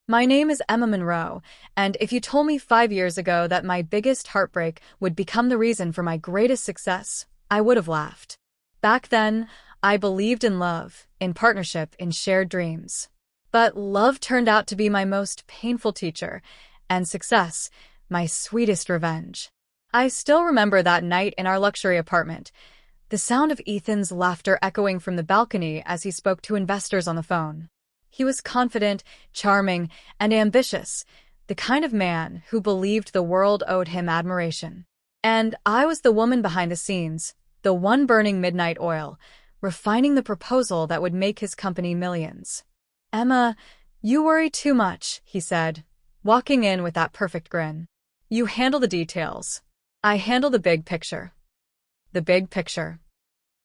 My name is Emma Monroe, and if you told me 5 years ago that my biggest heartbreak would become the reason for my greatest success, I would have laughed. Back then, I believed in love, in partnership, in shared dreams. But love turned out to be my most painful teacher, and success, my sweetest revenge. I still remember that night in our luxury apartment, the sound of Ethan's laughter echoing from the balcony as he spoke to investors on the phone. He was confident, charming, and ambitious, the kind of man who believed the world owed him admiration. And I was the woman behind the scenes, the one burning midnight oil, refining the proposal that would make his company millions. "Emma, you worry too much," he said, walking in with that perfect grin. "You handle the details. I handle the big picture." The big picture.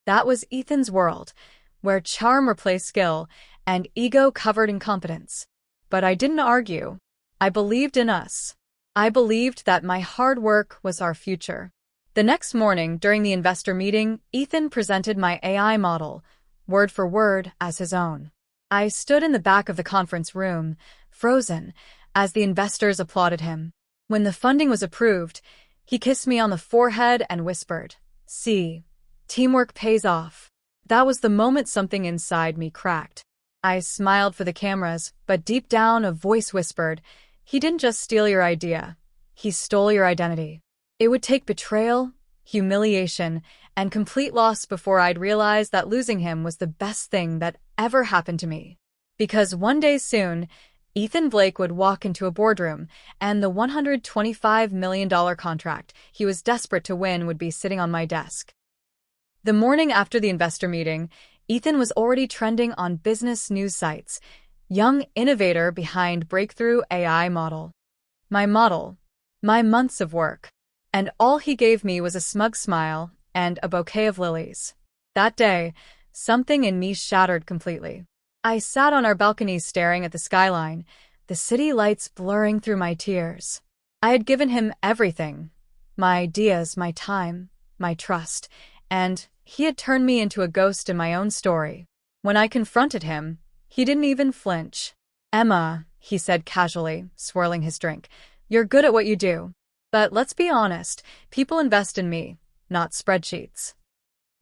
That was Ethan's world, where charm replaced skill and ego covered incompetence. But I didn't argue. I believed in us. I believed that my hard work was our future. The next morning, during the investor meeting, Ethan presented my AI model, word for word, as his own. I stood in the back of the conference room, frozen, as the investors applauded him. When the funding was approved, he kissed me on the forehead and whispered, "See, teamwork pays off." That was the moment something inside me cracked. I smiled for the cameras, but deep down a voice whispered, "He didn't just steal your idea. He stole your identity." It would take betrayal, humiliation, and complete loss before I'd realize that losing him was the best thing that ever happened to me. Because one day soon, Ethan Blake would walk into a boardroom, and the $125 million contract he was desperate to win would be sitting on my desk. The morning after the investor meeting, Ethan was already trending on business news sites, young innovator behind breakthrough AI model. My model, my months of work, and all he gave me was a smug smile and a bouquet of lilies. That day, something in me shattered completely. I sat on our balcony staring at the skyline, the city lights blurring through my tears. I had given him everything, my ideas, my time, my trust, and he had turned me into a ghost in my own story. When I confronted him, he didn't even flinch. "Emma," he said casually, swirling his drink, "you're good at what you do. But let's be honest, people invest in me, not spreadsheets."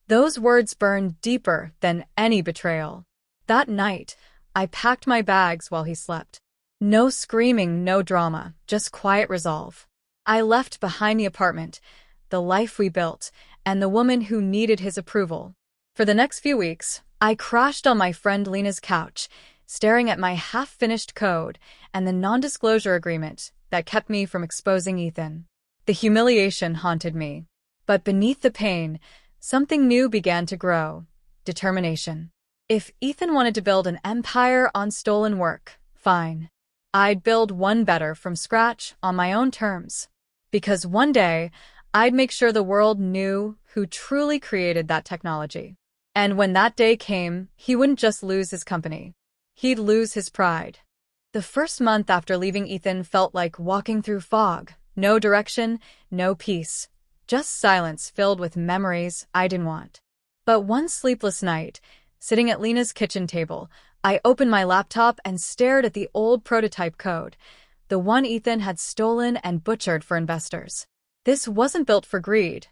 Those words burned deeper than any betrayal. That night, I packed my bags while he slept. No screaming, no drama, just quiet resolve. I left behind the apartment, the life we built, and the woman who needed his approval. For the next few weeks, I crashed on my friend Lena's couch, staring at my half-finished code and the non-disclosure agreement that kept me from exposing Ethan. The humiliation haunted me. But beneath the pain, something new began to grow: determination. If Ethan wanted to build an empire on stolen work, fine. I'd build one better from scratch on my own terms. Because one day, I'd make sure the world knew who truly created that technology. And when that day came, he wouldn't just lose his company. He'd lose his pride. The first month after leaving Ethan felt like walking through fog. No direction, no peace. Just silence filled with memories I didn't want. But one sleepless night, sitting at Lena's kitchen table, I opened my laptop and stared at the old prototype code, the one Ethan had stolen and butchered for investors. This wasn't built for greed,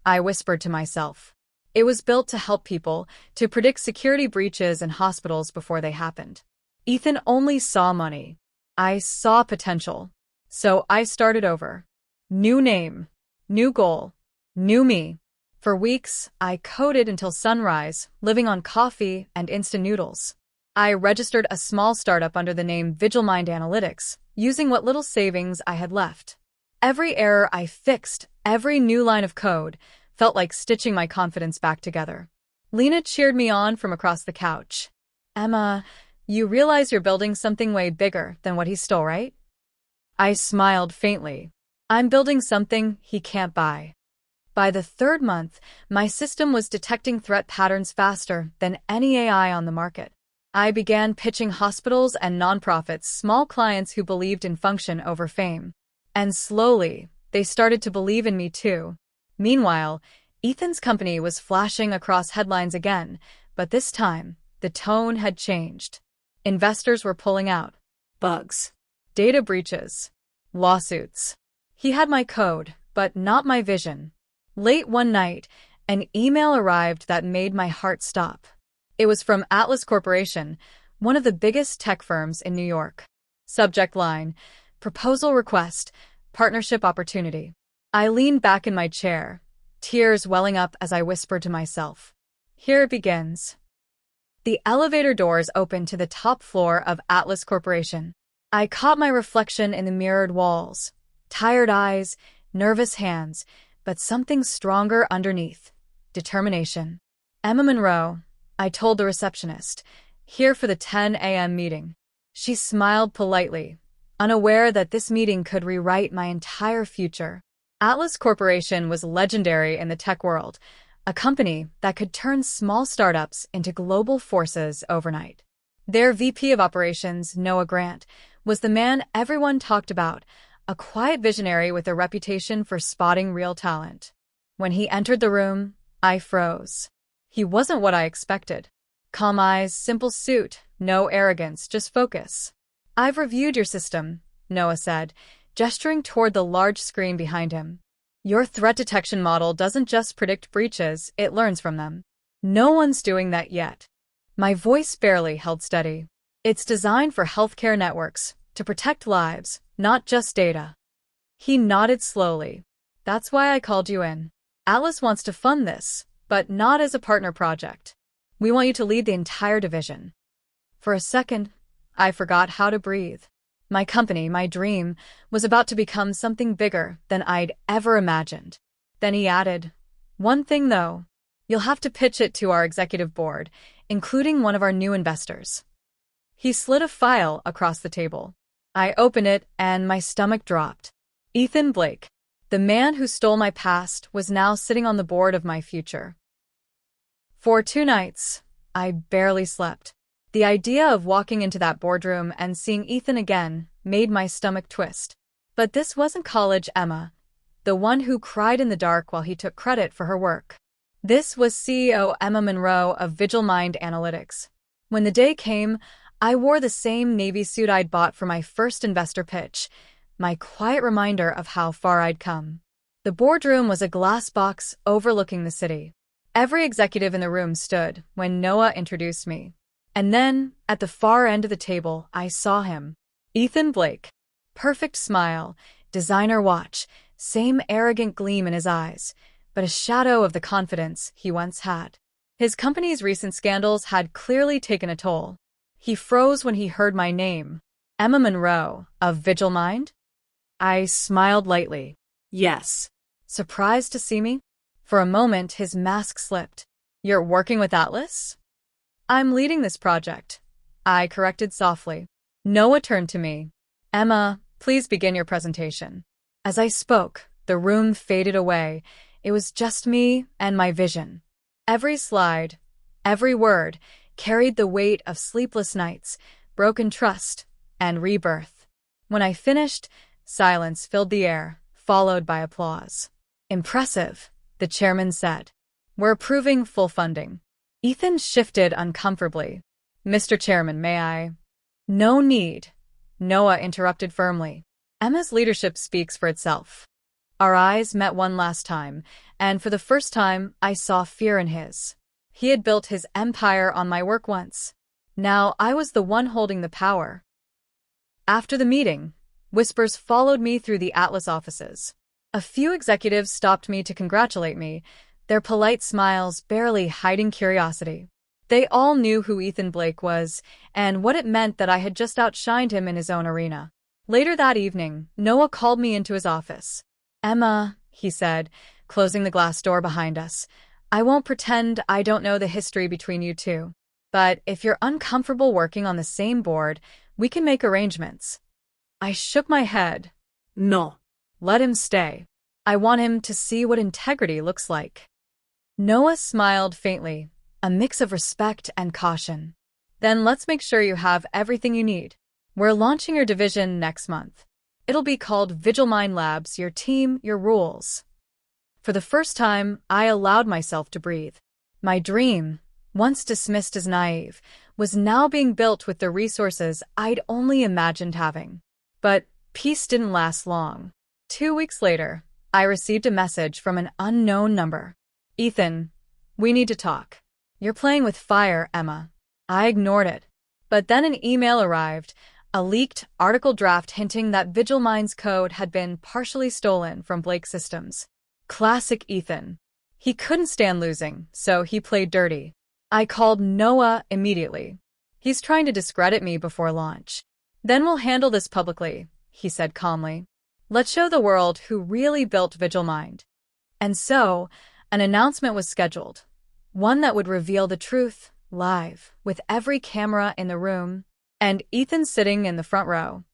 I whispered to myself. It was built to help people, to predict security breaches in hospitals before they happened. Ethan only saw money. I saw potential. So I started over. New name, new goal, new me. For weeks, I coded until sunrise, living on coffee and instant noodles. I registered a small startup under the name VigilMind Analytics, using what little savings I had left. Every error I fixed, every new line of code, felt like stitching my confidence back together. Lena cheered me on from across the couch. "Emma, you realize you're building something way bigger than what he stole, right?" I smiled faintly. "I'm building something he can't buy." By the third month, my system was detecting threat patterns faster than any AI on the market. I began pitching hospitals and nonprofits, small clients who believed in function over fame. And slowly, they started to believe in me too. Meanwhile, Ethan's company was flashing across headlines again, but this time, the tone had changed. Investors were pulling out. Bugs. Data breaches. Lawsuits. He had my code, but not my vision. Late one night, an email arrived that made my heart stop. It was from Atlas Corporation, one of the biggest tech firms in New York. Subject line: proposal request, partnership opportunity. I leaned back in my chair, tears welling up as I whispered to myself. Here it begins. The elevator doors opened to the top floor of Atlas Corporation. I caught my reflection in the mirrored walls. Tired eyes, nervous hands, but something stronger underneath. Determination. Emma Monroe, I told the receptionist, here for the 10 a.m. meeting. She smiled politely, unaware that this meeting could rewrite my entire future. Atlas Corporation was legendary in the tech world, a company that could turn small startups into global forces overnight. Their VP of Operations, Noah Grant, was the man everyone talked about, a quiet visionary with a reputation for spotting real talent. When he entered the room, I froze. He wasn't what I expected. Calm eyes, simple suit, no arrogance, just focus. I've reviewed your system, Noah said, gesturing toward the large screen behind him. Your threat detection model doesn't just predict breaches, it learns from them. No one's doing that yet. My voice barely held steady. It's designed for healthcare networks, to protect lives, not just data. He nodded slowly. That's why I called you in. Atlas wants to fund this, but not as a partner project. We want you to lead the entire division. For a second, I forgot how to breathe. My company, my dream, was about to become something bigger than I'd ever imagined. Then he added, one thing though, you'll have to pitch it to our executive board, including one of our new investors. He slid a file across the table. I opened it and my stomach dropped. Ethan Blake, the man who stole my past, was now sitting on the board of my future. For 2 nights, I barely slept. The idea of walking into that boardroom and seeing Ethan again made my stomach twist. But this wasn't college Emma, the one who cried in the dark while he took credit for her work. This was CEO Emma Monroe of Vigilmind Analytics. When the day came, I wore the same navy suit I'd bought for my first investor pitch, my quiet reminder of how far I'd come. The boardroom was a glass box overlooking the city. Every executive in the room stood when Noah introduced me. And then, at the far end of the table, I saw him. Ethan Blake. Perfect smile, designer watch, same arrogant gleam in his eyes, but a shadow of the confidence he once had. His company's recent scandals had clearly taken a toll. He froze when he heard my name. Emma Monroe, of Vigilmind? I smiled lightly. Yes. Surprised to see me? For a moment, his mask slipped. You're working with Atlas? I'm leading this project, I corrected softly. Noah turned to me. Emma, please begin your presentation. As I spoke, the room faded away. It was just me and my vision. Every slide, every word, carried the weight of sleepless nights, broken trust, and rebirth. When I finished, silence filled the air, followed by applause. Impressive, the chairman said. We're approving full funding. Ethan shifted uncomfortably. Mr. Chairman, may I? No need, Noah interrupted firmly. Emma's leadership speaks for itself. Our eyes met one last time, and for the first time, I saw fear in his. He had built his empire on my work once. Now I was the one holding the power. After the meeting, whispers followed me through the Atlas offices. A few executives stopped me to congratulate me, their polite smiles barely hiding curiosity. They all knew who Ethan Blake was and what it meant that I had just outshined him in his own arena. Later that evening, Noah called me into his office. Emma, he said, closing the glass door behind us, I won't pretend I don't know the history between you two. But if you're uncomfortable working on the same board, we can make arrangements. I shook my head. No. Let him stay. I want him to see what integrity looks like. Noah smiled faintly, a mix of respect and caution. Then let's make sure you have everything you need. We're launching your division next month. It'll be called Vigilmind Labs, your team, your rules. For the first time, I allowed myself to breathe. My dream, once dismissed as naive, was now being built with the resources I'd only imagined having. But peace didn't last long. 2 weeks later, I received a message from an unknown number. "Ethan, we need to talk." "You're playing with fire, Emma." I ignored it. But then an email arrived, a leaked article draft hinting that VigilMind's code had been partially stolen from Blake's systems. Classic Ethan. He couldn't stand losing, so he played dirty. I called Noah immediately. "He's trying to discredit me before launch." "Then we'll handle this publicly," he said calmly. "Let's show the world who really built VigilMind." And so, an announcement was scheduled. One that would reveal the truth, live, with every camera in the room, and Ethan sitting in the front row.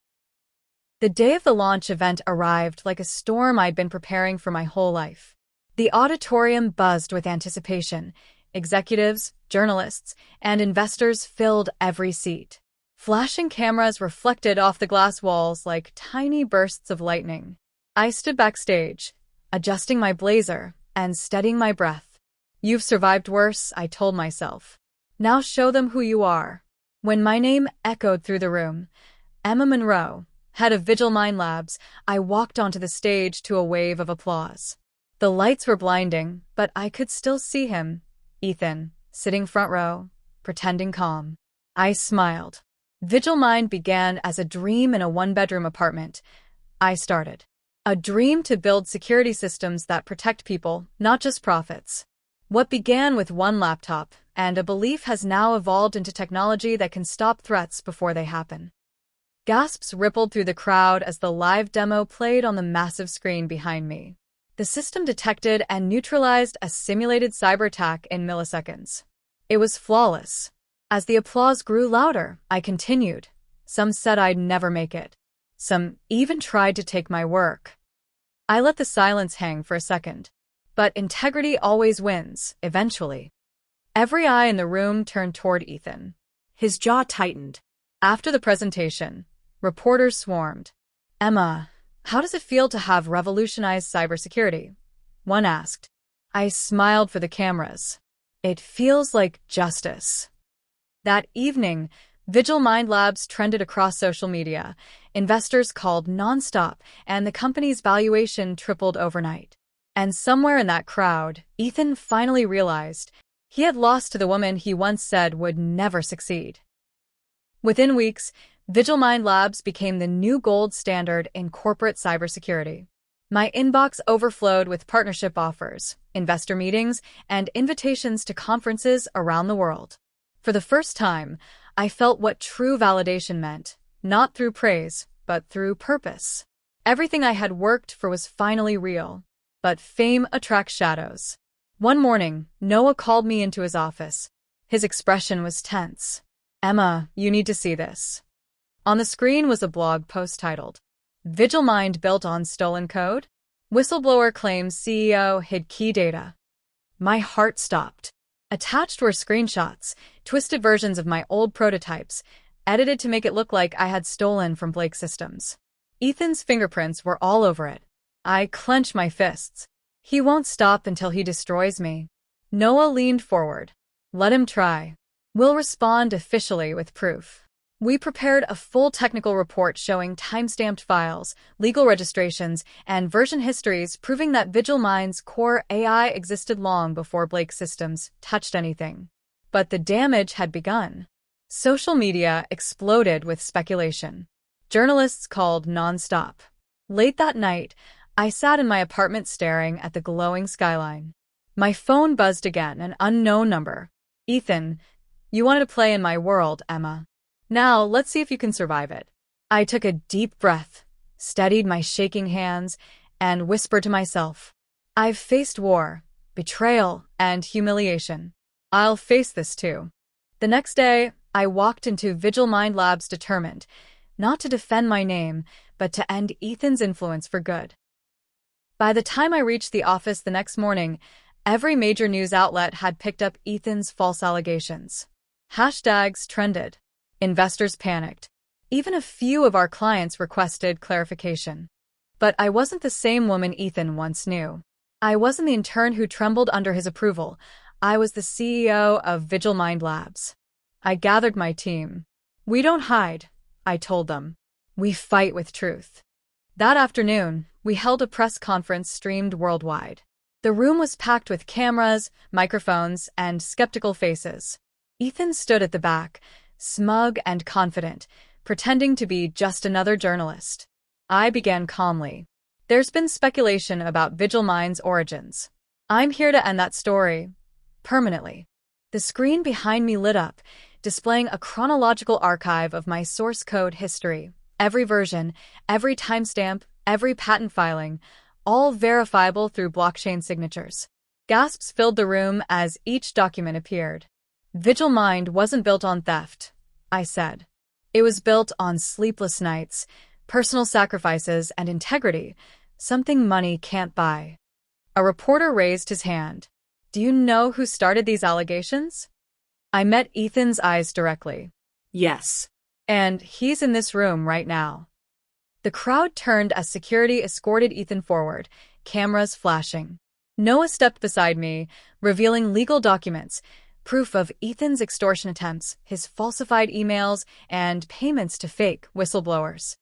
The day of the launch event arrived like a storm I'd been preparing for my whole life. The auditorium buzzed with anticipation. Executives, journalists, and investors filled every seat. Flashing cameras reflected off the glass walls like tiny bursts of lightning. I stood backstage, adjusting my blazer and steadying my breath. "You've survived worse," I told myself. "Now show them who you are." When my name echoed through the room, Emma Monroe, head of VigilMind Labs, I walked onto the stage to a wave of applause. The lights were blinding, but I could still see him, Ethan, sitting front row, pretending calm. I smiled. VigilMind began as a dream in a one-bedroom apartment. I started. A dream to build security systems that protect people, not just profits. What began with one laptop and a belief has now evolved into technology that can stop threats before they happen. Gasps rippled through the crowd as the live demo played on the massive screen behind me. The system detected and neutralized a simulated cyber attack in milliseconds. It was flawless. As the applause grew louder, I continued. Some said I'd never make it. Some even tried to take my work. I let the silence hang for a second. But integrity always wins, eventually. Every eye in the room turned toward Ethan. His jaw tightened. After the presentation, reporters swarmed. "Emma, how does it feel to have revolutionized cybersecurity?" one asked. I smiled for the cameras. "It feels like justice." That evening, VigilMind Labs trended across social media. Investors called nonstop, and the company's valuation tripled overnight. And somewhere in that crowd, Ethan finally realized he had lost to the woman he once said would never succeed. Within weeks, VigilMind Labs became the new gold standard in corporate cybersecurity. My inbox overflowed with partnership offers, investor meetings, and invitations to conferences around the world. For the first time, I felt what true validation meant, not through praise, but through purpose. Everything I had worked for was finally real. But fame attracts shadows. One morning, Noah called me into his office. His expression was tense. "Emma, you need to see this." On the screen was a blog post titled, "VigilMind Built on Stolen Code? Whistleblower Claims CEO Hid Key Data." My heart stopped. Attached were screenshots, twisted versions of my old prototypes, edited to make it look like I had stolen from Blake's systems. Ethan's fingerprints were all over it. I clenched my fists. He won't stop until he destroys me. Noah leaned forward. "Let him try. We'll respond officially with proof." We prepared a full technical report showing time-stamped files, legal registrations, and version histories proving that VigilMind's core AI existed long before Blake's systems touched anything. But the damage had begun. Social media exploded with speculation. Journalists called nonstop. Late that night, I sat in my apartment staring at the glowing skyline. My phone buzzed again, an unknown number. "Ethan, you wanted to play in my world, Emma. Now, let's see if you can survive it." I took a deep breath, steadied my shaking hands, and whispered to myself, "I've faced war, betrayal, and humiliation. I'll face this too." The next day, I walked into VigilMind Labs determined, not to defend my name, but to end Ethan's influence for good. By the time I reached the office the next morning, every major news outlet had picked up Ethan's false allegations. Hashtags trended. Investors panicked. Even a few of our clients requested clarification. But I wasn't the same woman Ethan once knew. I wasn't the intern who trembled under his approval. I was the CEO of Vigil Mind Labs. I gathered my team. We don't hide, I told them. We fight with truth. That afternoon, we held a press conference streamed worldwide. The room was packed with cameras, microphones, and skeptical faces. Ethan stood at the back, smug and confident, pretending to be just another journalist. I began calmly. There's been speculation about Vigil Mind's origins. I'm here to end that story. Permanently. The screen behind me lit up, displaying a chronological archive of my source code history. Every version, every timestamp, every patent filing, all verifiable through blockchain signatures. Gasps filled the room as each document appeared. Vigil Mind wasn't built on theft, I said. It was built on sleepless nights, personal sacrifices, and integrity, something money can't buy. A reporter raised his hand. Do you know who started these allegations? I met Ethan's eyes directly. Yes. And he's in this room right now. The crowd turned as security escorted Ethan forward, cameras flashing. Noah stepped beside me, revealing legal documents, proof of Ethan's extortion attempts, his falsified emails, and payments to fake whistleblowers.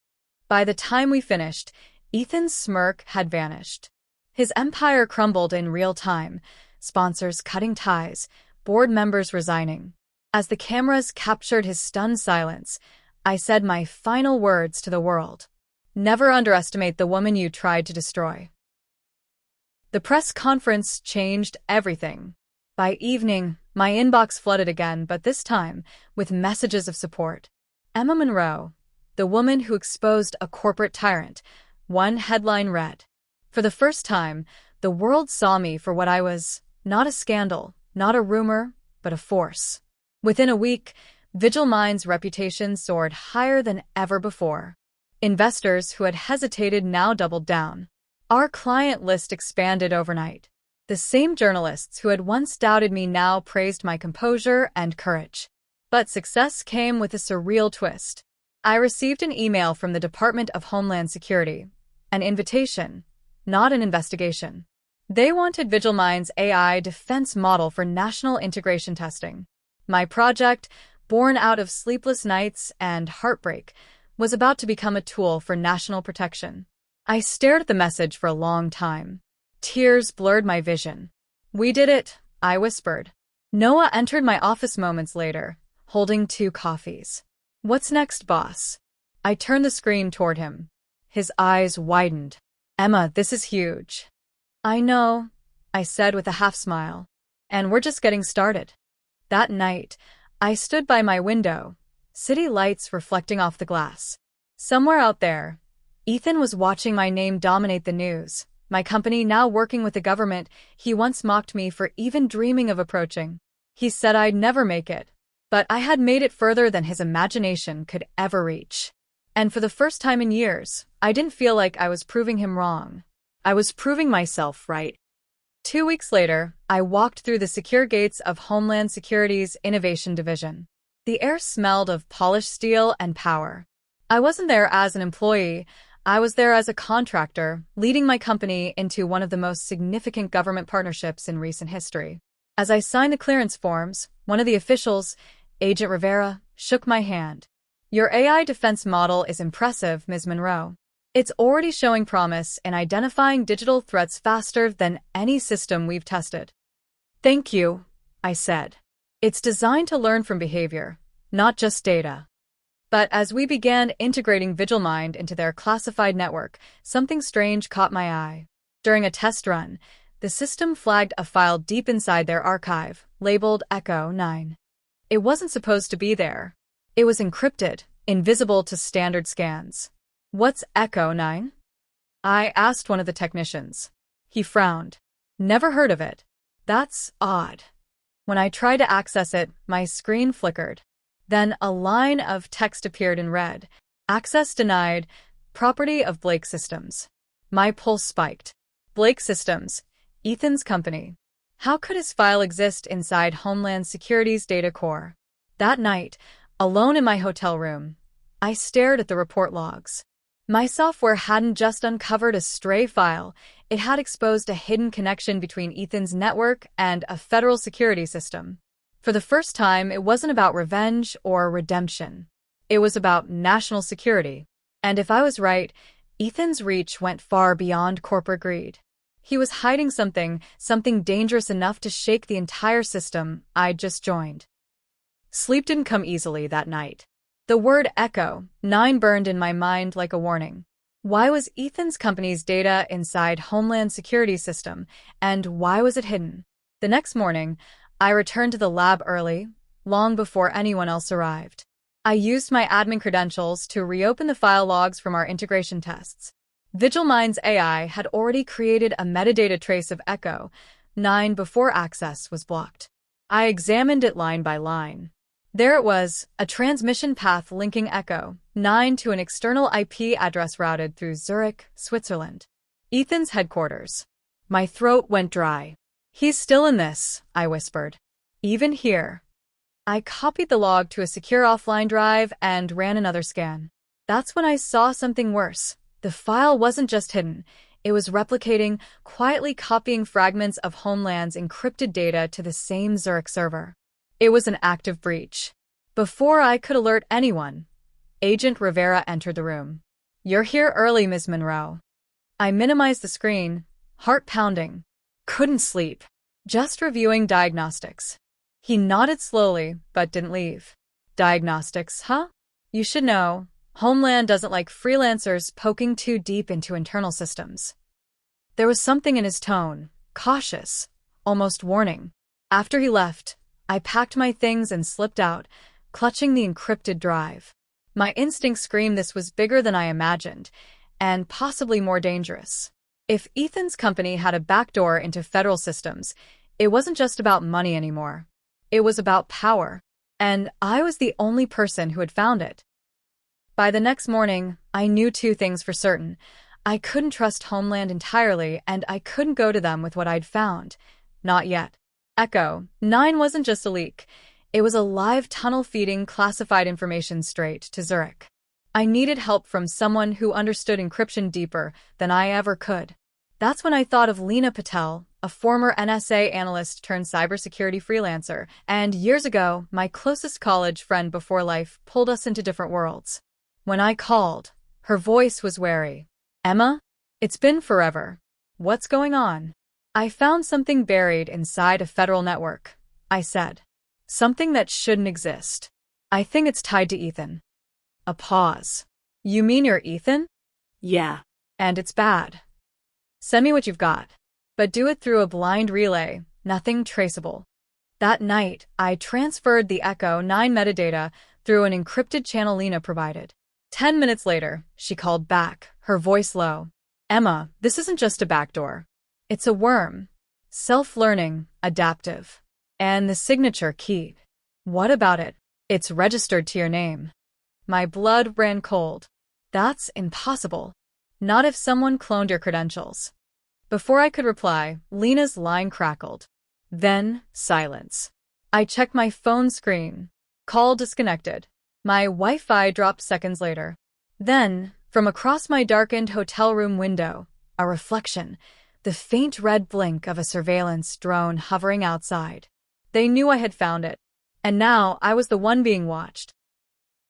By the time we finished, Ethan's smirk had vanished. His empire crumbled in real time, sponsors cutting ties, board members resigning. As the cameras captured his stunned silence, I said my final words to the world. Never underestimate the woman you tried to destroy. The press conference changed everything. By evening, my inbox flooded again, but this time with messages of support. Emma Monroe, the woman who exposed a corporate tyrant, one headline read. For the first time, the world saw me for what I was, not a scandal, not a rumor, but a force. Within a week, Vigil Mind's reputation soared higher than ever before. Investors who had hesitated now doubled down. Our client list expanded overnight. The same journalists who had once doubted me now praised my composure and courage. But success came with a surreal twist. I received an email from the Department of Homeland Security. An invitation, not an investigation. They wanted Vigil Mind's AI defense model for national integration testing. My project, born out of sleepless nights and heartbreak, was about to become a tool for national protection. I stared at the message for a long time. Tears blurred my vision. We did it, I whispered. Noah entered my office moments later, holding 2 coffees. What's next, boss? I turned the screen toward him. His eyes widened. Emma, this is huge. I know, I said with a half smile. And we're just getting started. That night, I stood by my window, city lights reflecting off the glass. Somewhere out there, Ethan was watching my name dominate the news. My company now working with the government he once mocked me for even dreaming of approaching. He said I'd never make it. But I had made it further than his imagination could ever reach. And for the first time in years, I didn't feel like I was proving him wrong. I was proving myself right. 2 weeks later, I walked through the secure gates of Homeland Security's Innovation Division. The air smelled of polished steel and power. I wasn't there as an employee. I was there as a contractor, leading my company into one of the most significant government partnerships in recent history. As I signed the clearance forms, one of the officials, Agent Rivera, shook my hand. Your AI defense model is impressive, Ms. Monroe. It's already showing promise in identifying digital threats faster than any system we've tested. Thank you, I said. It's designed to learn from behavior, not just data. But as we began integrating Vigil Mind into their classified network, something strange caught my eye. During a test run, the system flagged a file deep inside their archive, labeled Echo 9. It wasn't supposed to be there. It was encrypted, invisible to standard scans. What's Echo 9? I asked one of the technicians. He frowned. Never heard of it. That's odd. When I tried to access it, my screen flickered. Then a line of text appeared in red. Access denied. Property of Blake Systems. My pulse spiked. Blake Systems, Ethan's company. How could his file exist inside Homeland Security's data core? That night, alone in my hotel room, I stared at the report logs. My software hadn't just uncovered a stray file, it had exposed a hidden connection between Ethan's network and a federal security system. For the first time, it wasn't about revenge or redemption. It was about national security. And if I was right, Ethan's reach went far beyond corporate greed. He was hiding something dangerous enough to shake the entire system I'd just joined. Sleep didn't come easily that night. The word Echo 9 burned in my mind like a warning. Why was Ethan's company's data inside Homeland Security system, and why was it hidden? The next morning, I returned to the lab early, long before anyone else arrived. I used my admin credentials to reopen the file logs from our integration tests. VigilMind's AI had already created a metadata trace of Echo 9 before access was blocked. I examined it line by line. There it was, a transmission path linking Echo 9 to an external IP address routed through Zurich, Switzerland. Ethan's headquarters. My throat went dry. He's still in this, I whispered. Even here. I copied the log to a secure offline drive and ran another scan. That's when I saw something worse. The file wasn't just hidden. It was replicating, quietly copying fragments of Homeland's encrypted data to the same Zurich server. It was an active breach. Before I could alert anyone, Agent Rivera entered the room. "You're here early, Ms. Monroe." I minimized the screen, heart pounding. Couldn't sleep. Just reviewing diagnostics. He nodded slowly, but didn't leave. Diagnostics, huh? You should know, Homeland doesn't like freelancers poking too deep into internal systems. There was something in his tone, cautious, almost warning. After he left, I packed my things and slipped out, clutching the encrypted drive. My instincts screamed this was bigger than I imagined, and possibly more dangerous. If Ethan's company had a backdoor into federal systems, it wasn't just about money anymore. It was about power, and I was the only person who had found it. By the next morning, I knew two things for certain. I couldn't trust Homeland entirely, and I couldn't go to them with what I'd found. Not yet. Echo 9 wasn't just a leak. It was a live tunnel feeding classified information straight to Zurich. I needed help from someone who understood encryption deeper than I ever could. That's when I thought of Lena Patel, a former NSA analyst turned cybersecurity freelancer, and years ago, my closest college friend before life pulled us into different worlds. When I called, her voice was wary. "Emma? It's been forever. What's going on?" "I found something buried inside a federal network," I said. "Something that shouldn't exist. I think it's tied to Ethan." A pause. "You mean you're Ethan?" "Yeah." "And it's bad. Send me what you've got. But do it through a blind relay, nothing traceable." That night, I transferred the Echo 9 metadata through an encrypted channel Lena provided. 10 minutes later, she called back, her voice low. "Emma, this isn't just a backdoor. It's a worm. Self-learning, adaptive. And the signature key. What about it? It's registered to your name." My blood ran cold. "That's impossible. Not if someone cloned your credentials." Before I could reply, Lena's line crackled. Then, silence. I checked my phone screen. Call disconnected. My Wi-Fi dropped seconds later. Then, from across my darkened hotel room window, a reflection, the faint red blink of a surveillance drone hovering outside. They knew I had found it, and now I was the one being watched.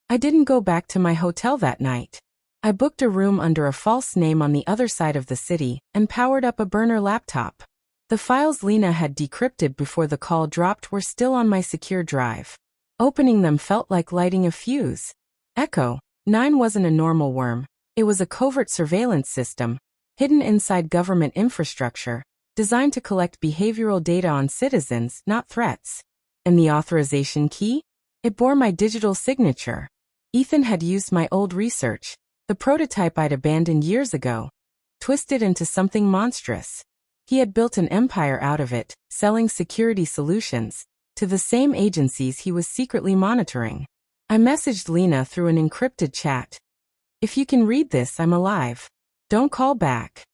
I didn't go back to my hotel that night. I booked a room under a false name on the other side of the city and powered up a burner laptop. The files Lena had decrypted before the call dropped were still on my secure drive. Opening them felt like lighting a fuse. Echo 9 wasn't a normal worm. It was a covert surveillance system, hidden inside government infrastructure, designed to collect behavioral data on citizens, not threats. And the authorization key? It bore my digital signature. Ethan had used my old research, the prototype I'd abandoned years ago, twisted into something monstrous. He had built an empire out of it, selling security solutions to the same agencies he was secretly monitoring. I messaged Lena through an encrypted chat. "If you can read this, I'm alive. Don't call back."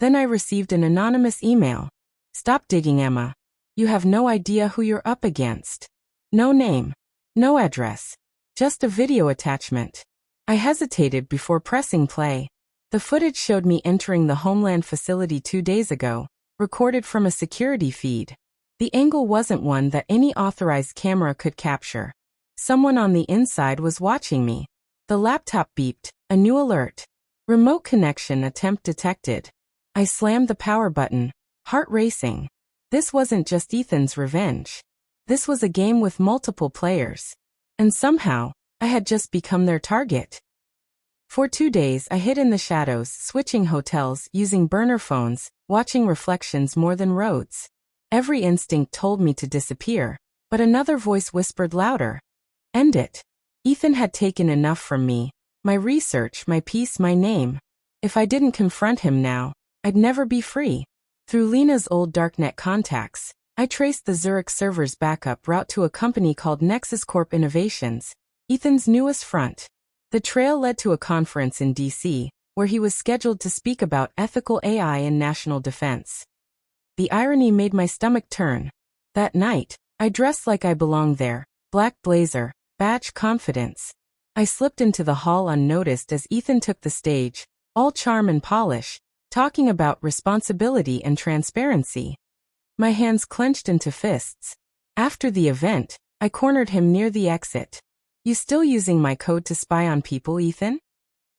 Then I received an anonymous email. "Stop digging, Emma. You have no idea who you're up against." No name. No address. Just a video attachment. I hesitated before pressing play. The footage showed me entering the Homeland facility 2 days ago, recorded from a security feed. The angle wasn't one that any authorized camera could capture. Someone on the inside was watching me. The laptop beeped, a new alert. Remote connection attempt detected. I slammed the power button, heart racing. This wasn't just Ethan's revenge. This was a game with multiple players. And somehow, I had just become their target. For 2 days I hid in the shadows, switching hotels, using burner phones, watching reflections more than roads. Every instinct told me to disappear, but another voice whispered louder. End it. Ethan had taken enough from me. My research, my peace, my name. If I didn't confront him now, I'd never be free. Through Lena's old darknet contacts, I traced the Zurich server's backup route to a company called Nexus Corp Innovations, Ethan's newest front. The trail led to a conference in D.C., where he was scheduled to speak about ethical AI and national defense. The irony made my stomach turn. That night, I dressed like I belonged there, black blazer, badge confidence. I slipped into the hall unnoticed as Ethan took the stage, all charm and polish, talking about responsibility and transparency. My hands clenched into fists. After the event, I cornered him near the exit. You still using my code to spy on people, Ethan?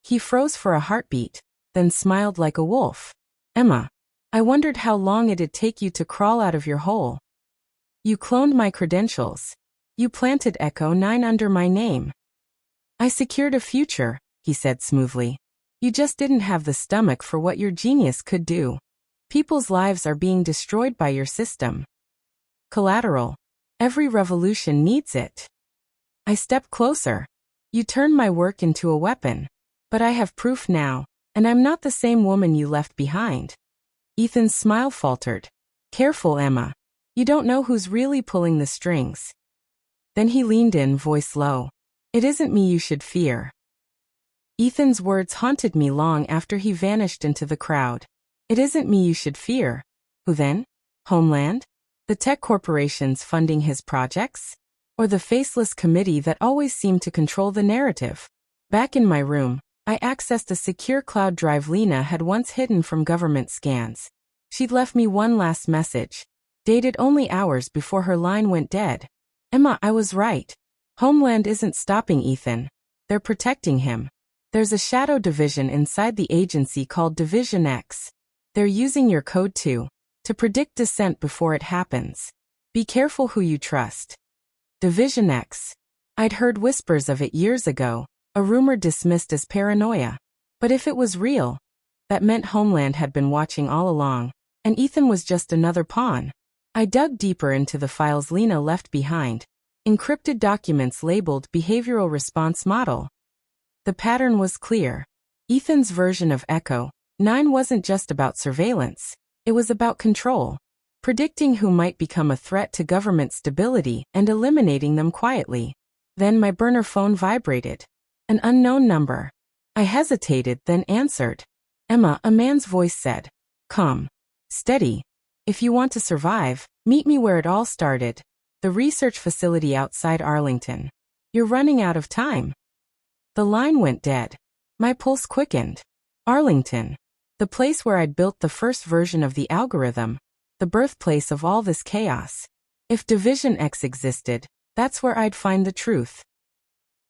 He froze for a heartbeat, then smiled like a wolf. Emma, I wondered how long it'd take you to crawl out of your hole. You cloned my credentials. You planted Echo 9 under my name. I secured a future, he said smoothly. You just didn't have the stomach for what your genius could do. People's lives are being destroyed by your system. Collateral. Every revolution needs it. I stepped closer. You turned my work into a weapon. But I have proof now, and I'm not the same woman you left behind. Ethan's smile faltered. Careful, Emma. You don't know who's really pulling the strings. Then he leaned in, voice low. It isn't me you should fear. Ethan's words haunted me long after he vanished into the crowd. It isn't me you should fear. Who then? Homeland? The tech corporations funding his projects? Or the faceless committee that always seemed to control the narrative? Back in my room, I accessed a secure cloud drive Lena had once hidden from government scans. She'd left me one last message, dated only hours before her line went dead. Emma, I was right. Homeland isn't stopping Ethan. They're protecting him. There's a shadow division inside the agency called Division X. They're using your code to predict dissent before it happens. Be careful who you trust. Division X. I'd heard whispers of it years ago, a rumor dismissed as paranoia. But if it was real, that meant Homeland had been watching all along, and Ethan was just another pawn. I dug deeper into the files Lena left behind. Encrypted documents labeled Behavioral Response Model. The pattern was clear. Ethan's version of Echo 9 wasn't just about surveillance. It was about control. Predicting who might become a threat to government stability and eliminating them quietly. Then my burner phone vibrated. An unknown number. I hesitated, then answered. Emma, a man's voice said. Calm. Steady. If you want to survive, meet me where it all started. The research facility outside Arlington. You're running out of time. The line went dead. My pulse quickened. Arlington. The place where I'd built the first version of the algorithm. The birthplace of all this chaos. If Division X existed, that's where I'd find the truth.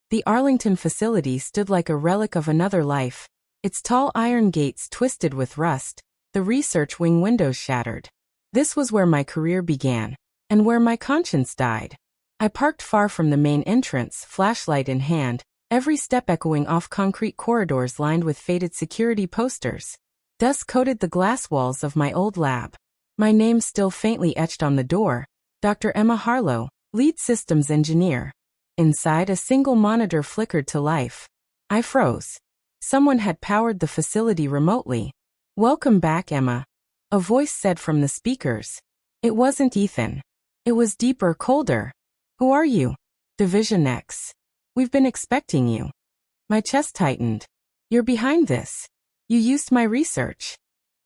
The Arlington facility stood like a relic of another life. Its tall iron gates twisted with rust, the research wing windows shattered. This was where my career began, and where my conscience died. I parked far from the main entrance, flashlight in hand, every step echoing off concrete corridors lined with faded security posters. Dust coated the glass walls of my old lab. My name still faintly etched on the door, Dr. Emma Harlow, lead systems engineer. Inside, a single monitor flickered to life. I froze. Someone had powered the facility remotely. Welcome back, Emma. A voice said from the speakers. It wasn't Ethan. It was deeper, colder. Who are you? Division X. We've been expecting you. My chest tightened. You're behind this. You used my research.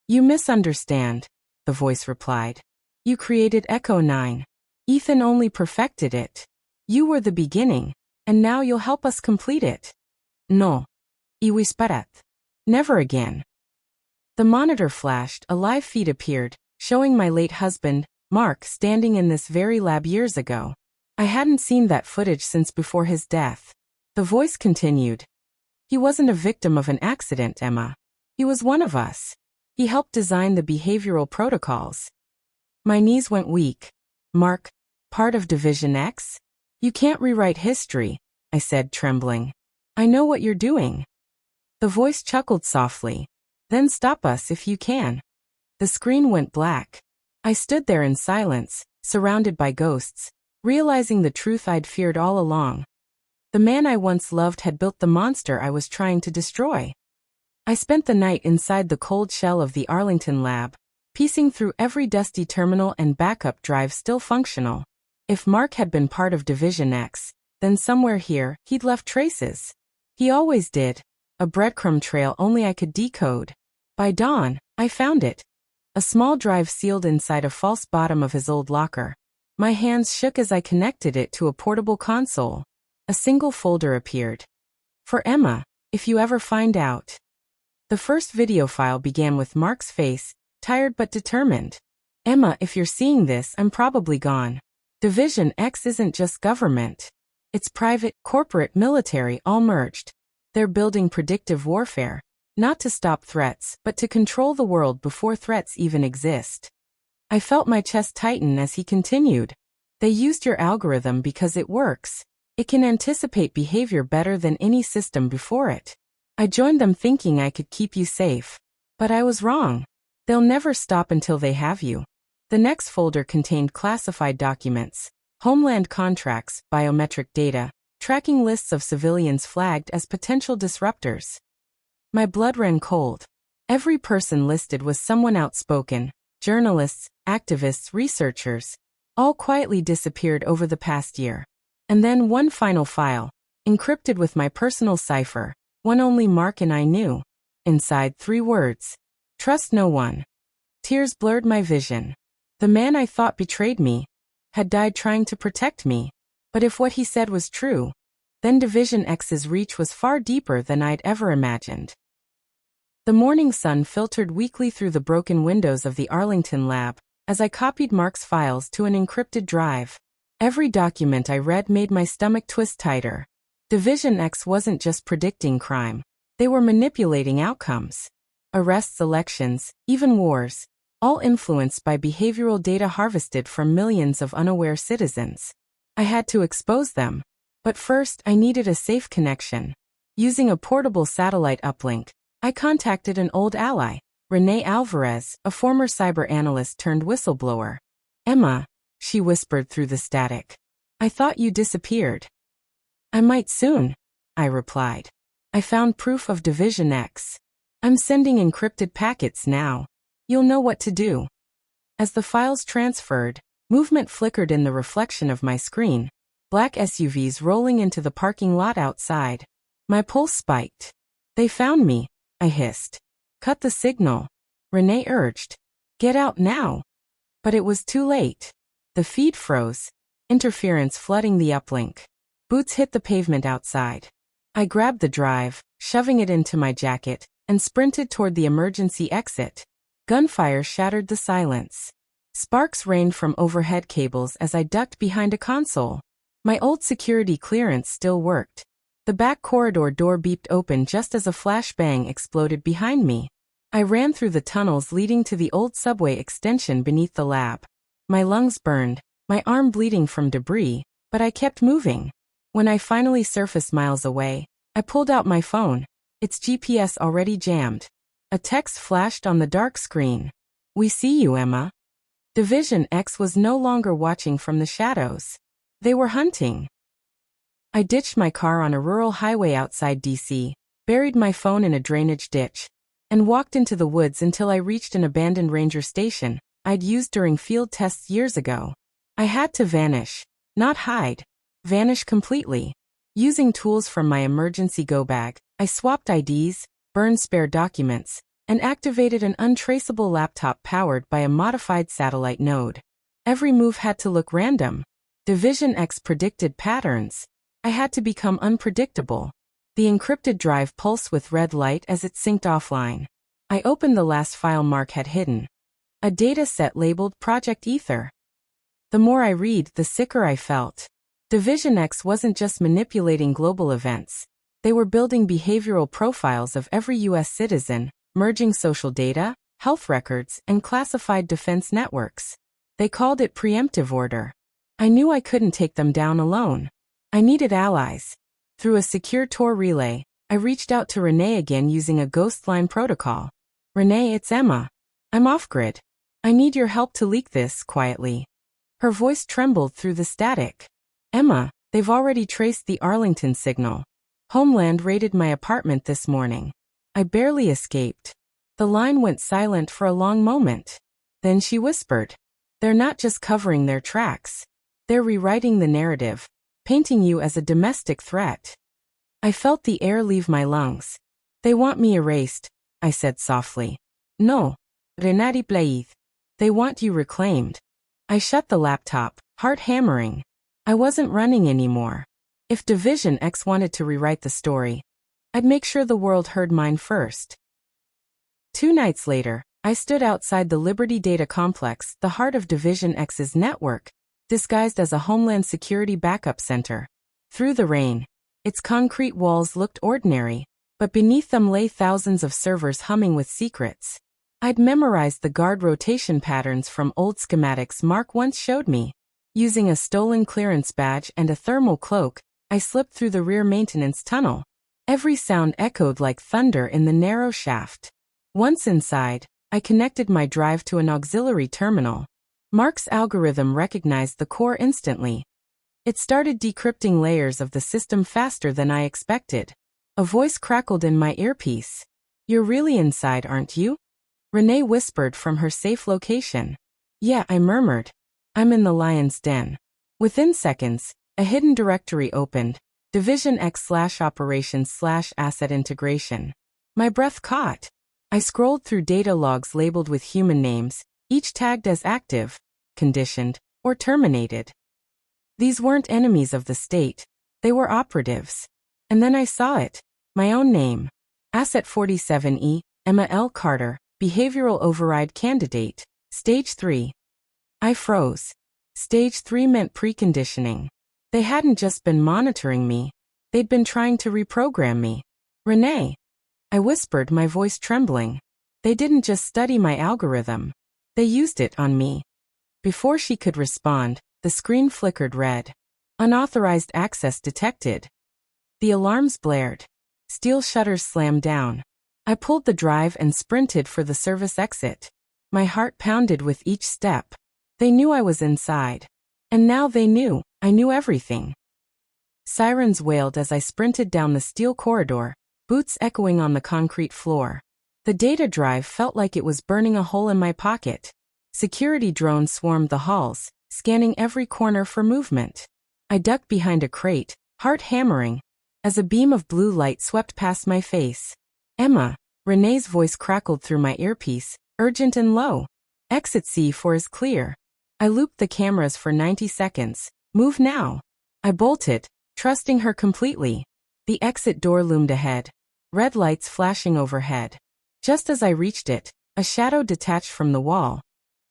You misunderstand, the voice replied. You created Echo 9. Ethan only perfected it. You were the beginning, and now you'll help us complete it. No. Iwisparat. Never again. The monitor flashed, a live feed appeared, showing my late husband, Mark, standing in this very lab years ago. I hadn't seen that footage since before his death. The voice continued. He wasn't a victim of an accident, Emma. He was one of us. He helped design the behavioral protocols. My knees went weak. Mark, part of Division X? You can't rewrite history, I said, trembling. I know what you're doing. The voice chuckled softly. Then stop us if you can. The screen went black. I stood there in silence, surrounded by ghosts, realizing the truth I'd feared all along. The man I once loved had built the monster I was trying to destroy. I spent the night inside the cold shell of the Arlington lab, piecing through every dusty terminal and backup drive still functional. If Mark had been part of Division X, then somewhere here, he'd left traces. He always did. A breadcrumb trail only I could decode. By dawn, I found it. A small drive sealed inside a false bottom of his old locker. My hands shook as I connected it to a portable console. A single folder appeared. For Emma, if you ever find out. The first video file began with Mark's face, tired but determined. Emma, if you're seeing this, I'm probably gone. Division X isn't just government. It's private, corporate, military, all merged. They're building predictive warfare, not to stop threats, but to control the world before threats even exist. I felt my chest tighten as he continued. They used your algorithm because it works. It can anticipate behavior better than any system before it. I joined them thinking I could keep you safe. But I was wrong. They'll never stop until they have you. The next folder contained classified documents, Homeland contracts, biometric data, tracking lists of civilians flagged as potential disruptors. My blood ran cold. Every person listed was someone outspoken, journalists, activists, researchers, all quietly disappeared over the past year. And then one final file, encrypted with my personal cipher, one only Mark and I knew. Inside 3 words. Trust no one. Tears blurred my vision. The man I thought betrayed me had died trying to protect me. But if what he said was true, then Division X's reach was far deeper than I'd ever imagined. The morning sun filtered weakly through the broken windows of the Arlington lab as I copied Mark's files to an encrypted drive. Every document I read made my stomach twist tighter. Division X wasn't just predicting crime. They were manipulating outcomes. Arrests, elections, even wars, all influenced by behavioral data harvested from millions of unaware citizens. I had to expose them. But first, I needed a safe connection. Using a portable satellite uplink, I contacted an old ally, Renee Alvarez, a former cyber analyst turned whistleblower. Emma, she whispered through the static. I thought you disappeared. I might soon, I replied. I found proof of Division X. I'm sending encrypted packets now. You'll know what to do. As the files transferred, movement flickered in the reflection of my screen. Black SUVs rolling into the parking lot outside. My pulse spiked. They found me, I hissed. Cut the signal. Renee urged. Get out now. But it was too late. The feed froze, interference flooding the uplink. Boots hit the pavement outside. I grabbed the drive, shoving it into my jacket, and sprinted toward the emergency exit. Gunfire shattered the silence. Sparks rained from overhead cables as I ducked behind a console. My old security clearance still worked. The back corridor door beeped open just as a flashbang exploded behind me. I ran through the tunnels leading to the old subway extension beneath the lab. My lungs burned, my arm bleeding from debris, but I kept moving. When I finally surfaced miles away, I pulled out my phone. Its GPS already jammed. A text flashed on the dark screen. We see you, Emma. Division X was no longer watching from the shadows. They were hunting. I ditched my car on a rural highway outside DC, buried my phone in a drainage ditch, and walked into the woods until I reached an abandoned ranger station I'd used during field tests years ago. I had to vanish, not hide. Vanish completely. Using tools from my emergency go bag, I swapped IDs, burned spare documents, and activated an untraceable laptop powered by a modified satellite node. Every move had to look random. Division X predicted patterns. I had to become unpredictable. The encrypted drive pulsed with red light as it synced offline. I opened the last file Mark had hidden. A data set labeled Project Ether. The more I read, the sicker I felt. Division X wasn't just manipulating global events. They were building behavioral profiles of every U.S. citizen, merging social data, health records, and classified defense networks. They called it preemptive order. I knew I couldn't take them down alone. I needed allies. Through a secure Tor relay, I reached out to Renee again using a ghost line protocol. Renee, it's Emma. I'm off-grid. I need your help to leak this, quietly. Her voice trembled through the static. Emma, they've already traced the Arlington signal. Homeland raided my apartment this morning. I barely escaped. The line went silent for a long moment. Then she whispered. They're not just covering their tracks. They're rewriting the narrative, painting you as a domestic threat. I felt the air leave my lungs. They want me erased, I said softly. No, Renati Blaith. They want you reclaimed. I shut the laptop, heart hammering. I wasn't running anymore. If Division X wanted to rewrite the story, I'd make sure the world heard mine first. 2 nights later, I stood outside the Liberty Data Complex, the heart of Division X's network, disguised as a Homeland Security backup center. Through the rain, its concrete walls looked ordinary, but beneath them lay thousands of servers humming with secrets. I'd memorized the guard rotation patterns from old schematics Mark once showed me. Using a stolen clearance badge and a thermal cloak, I slipped through the rear maintenance tunnel. Every sound echoed like thunder in the narrow shaft. Once inside, I connected my drive to an auxiliary terminal. Mark's algorithm recognized the core instantly. It started decrypting layers of the system faster than I expected. A voice crackled in my earpiece. You're really inside, aren't you? Renee whispered from her safe location. Yeah, I murmured. I'm in the lion's den. Within seconds, a hidden directory opened. Division X/operations/asset integration. My breath caught. I scrolled through data logs labeled with human names, each tagged as active, conditioned, or terminated. These weren't enemies of the state. They were operatives. And then I saw it. My own name. Asset 47E, Emma L. Carter, Behavioral Override Candidate, Stage 3. I froze. Stage 3 meant preconditioning. They hadn't just been monitoring me. They'd been trying to reprogram me. Renee. I whispered, my voice trembling. They didn't just study my algorithm. They used it on me. Before she could respond, the screen flickered red. Unauthorized access detected. The alarms blared. Steel shutters slammed down. I pulled the drive and sprinted for the service exit. My heart pounded with each step. They knew I was inside. And now they knew. I knew everything. Sirens wailed as I sprinted down the steel corridor, boots echoing on the concrete floor. The data drive felt like it was burning a hole in my pocket. Security drones swarmed the halls, scanning every corner for movement. I ducked behind a crate, heart hammering, as a beam of blue light swept past my face. Emma, Renee's voice crackled through my earpiece, urgent and low. Exit C4 is clear. I looped the cameras for 90 seconds. Move now. I bolted, trusting her completely. The exit door loomed ahead, red lights flashing overhead. Just as I reached it, a shadow detached from the wall.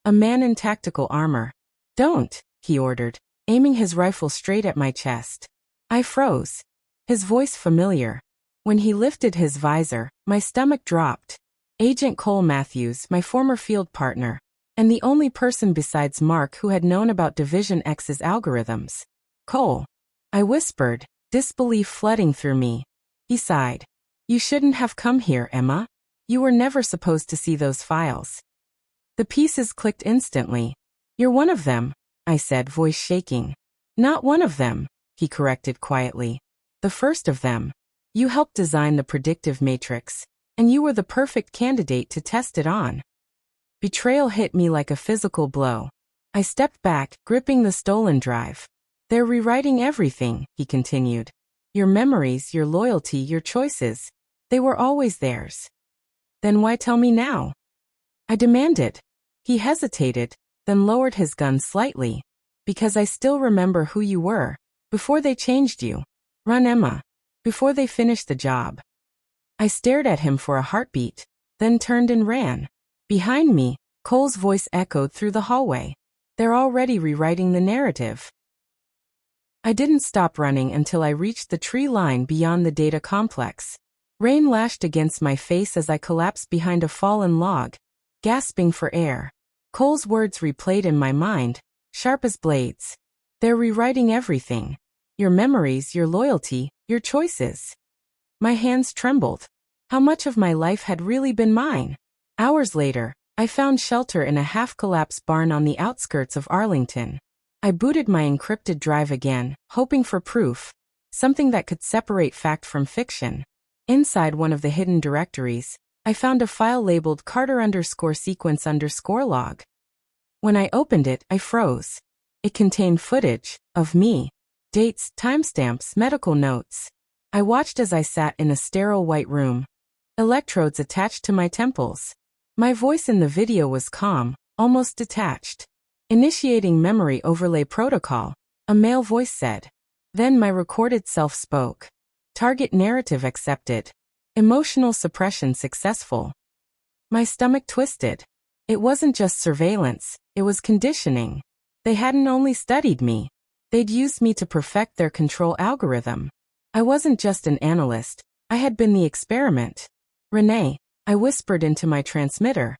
A man in tactical armor. Don't, he ordered, aiming his rifle straight at my chest. I froze. His voice familiar. When he lifted his visor, my stomach dropped. Agent Cole Matthews, my former field partner, and the only person besides Mark who had known about Division X's algorithms. Cole. I whispered, disbelief flooding through me. He sighed. You shouldn't have come here, Emma. You were never supposed to see those files. The pieces clicked instantly. You're one of them, I said, voice shaking. Not one of them, he corrected quietly. The first of them. You helped design the predictive matrix, and you were the perfect candidate to test it on. Betrayal hit me like a physical blow. I stepped back, gripping the stolen drive. They're rewriting everything, he continued. Your memories, your loyalty, your choices. They were always theirs. Then why tell me now? I demanded. He hesitated, then lowered his gun slightly. Because I still remember who you were, before they changed you. Run, Emma. before they finish the job. I stared at him for a heartbeat, then turned and ran. Behind me, Cole's voice echoed through the hallway. They're already rewriting the narrative. I didn't stop running until I reached the tree line beyond the data complex. Rain lashed against my face as I collapsed behind a fallen log, gasping for air. Cole's words replayed in my mind, sharp as blades. They're rewriting everything. Your memories, your loyalty, your choices. My hands trembled. How much of my life had really been mine? Hours later, I found shelter in a half-collapsed barn on the outskirts of Arlington. I booted my encrypted drive again, hoping for proof, something that could separate fact from fiction. Inside one of the hidden directories, I found a file labeled Carter_sequence_log. When I opened it, I froze. It contained footage of me, dates, timestamps, medical notes. I watched as I sat in a sterile white room, electrodes attached to my temples. My voice in the video was calm, almost detached. Initiating memory overlay protocol, a male voice said. Then my recorded self spoke. Target narrative accepted. Emotional suppression successful. My stomach twisted. It wasn't just surveillance, it was conditioning. They hadn't only studied me. They'd used me to perfect their control algorithm. I wasn't just an analyst, I had been the experiment. Renee, I whispered into my transmitter.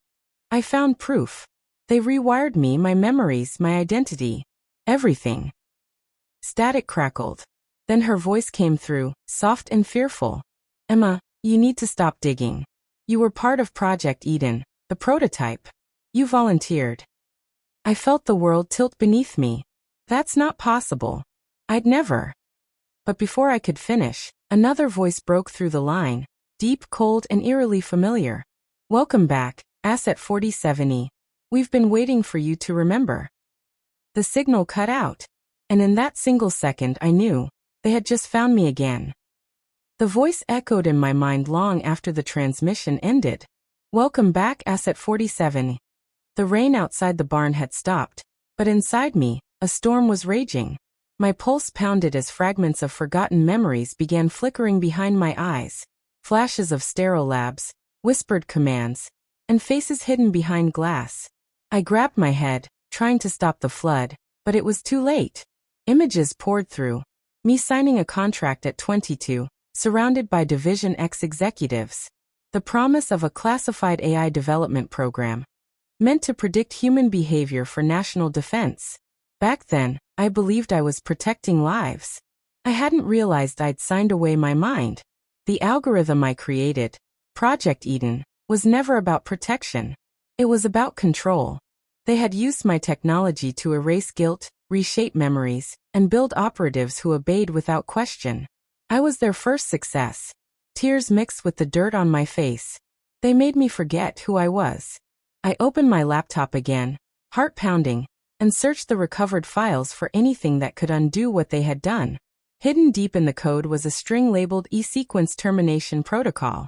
I found proof. They rewired me, my memories, my identity. Everything. Static crackled. Then her voice came through, soft and fearful. Emma, you need to stop digging. You were part of Project Eden, the prototype. You volunteered. I felt the world tilt beneath me. That's not possible. I'd never. But before I could finish, another voice broke through the line, deep, cold, and eerily familiar. Welcome back, Asset 47E. We've been waiting for you to remember. The signal cut out, and in that single second I knew, they had just found me again. The voice echoed in my mind long after the transmission ended. Welcome back, Asset 47. The rain outside the barn had stopped, but inside me, a storm was raging. My pulse pounded as fragments of forgotten memories began flickering behind my eyes. Flashes of sterile labs, whispered commands, and faces hidden behind glass. I grabbed my head, trying to stop the flood, but it was too late. Images poured through. Me signing a contract at 22, surrounded by Division X executives. The promise of a classified AI development program, meant to predict human behavior for national defense. Back then, I believed I was protecting lives. I hadn't realized I'd signed away my mind. The algorithm I created, Project Eden, was never about protection. It was about control. They had used my technology to erase guilt, reshape memories, and build operatives who obeyed without question. I was their first success. Tears mixed with the dirt on my face. They made me forget who I was. I opened my laptop again, heart pounding, and searched the recovered files for anything that could undo what they had done. Hidden deep in the code was a string labeled E-sequence termination protocol.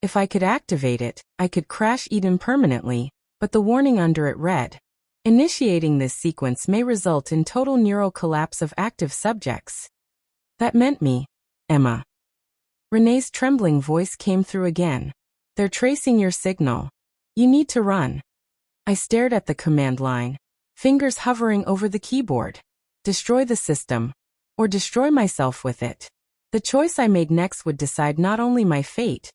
If I could activate it, I could crash Eden permanently, but the warning under it read, initiating this sequence may result in total neural collapse of active subjects. That meant me, Emma. Renee's trembling voice came through again. They're tracing your signal. You need to run. I stared at the command line, fingers hovering over the keyboard. Destroy the system, or destroy myself with it. The choice I made next would decide not only my fate,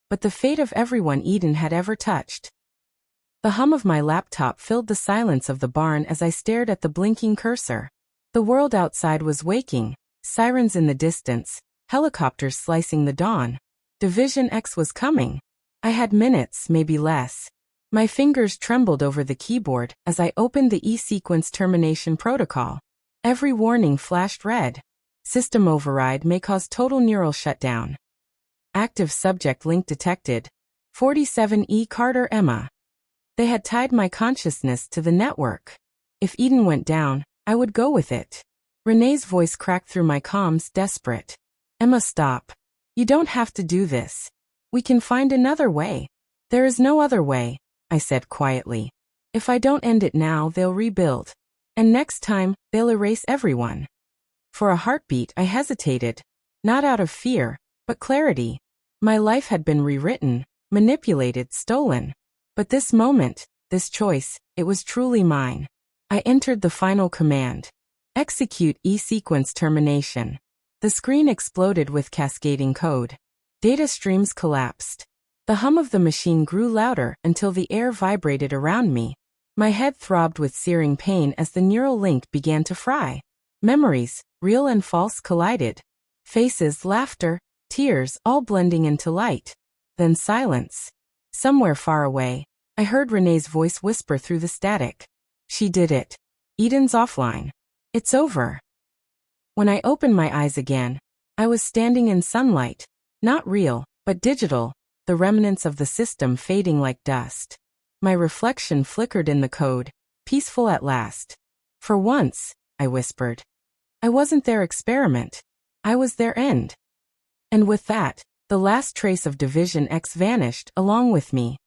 but the fate of everyone Eden had ever touched. The hum of my laptop filled the silence of the barn as I stared at the blinking cursor. The world outside was waking, sirens in the distance, helicopters slicing the dawn. Division X was coming. I had minutes, maybe less. My fingers trembled over the keyboard as I opened the E-sequence termination protocol. Every warning flashed red. System override may cause total neural shutdown. Active subject link detected. 47E Carter Emma. They had tied my consciousness to the network. If Eden went down, I would go with it. Renee's voice cracked through my comms, desperate. Emma, stop. You don't have to do this. We can find another way. There is no other way, I said quietly. If I don't end it now, they'll rebuild. And next time, they'll erase everyone. For a heartbeat, I hesitated. Not out of fear, but clarity. My life had been rewritten, manipulated, stolen. But this moment, this choice, it was truly mine. I entered the final command. Execute E-sequence termination. The screen exploded with cascading code. Data streams collapsed. The hum of the machine grew louder until the air vibrated around me. My head throbbed with searing pain as the neural link began to fry. Memories, real and false, collided. Faces, laughter, tears, all blending into light. Then silence. Somewhere far away, I heard Renee's voice whisper through the static. She did it. Eden's offline. It's over. When I opened my eyes again, I was standing in sunlight. Not real, but digital, the remnants of the system fading like dust. My reflection flickered in the code, peaceful at last. For once, I whispered. I wasn't their experiment. I was their end. And with that, the last trace of Division X vanished along with me.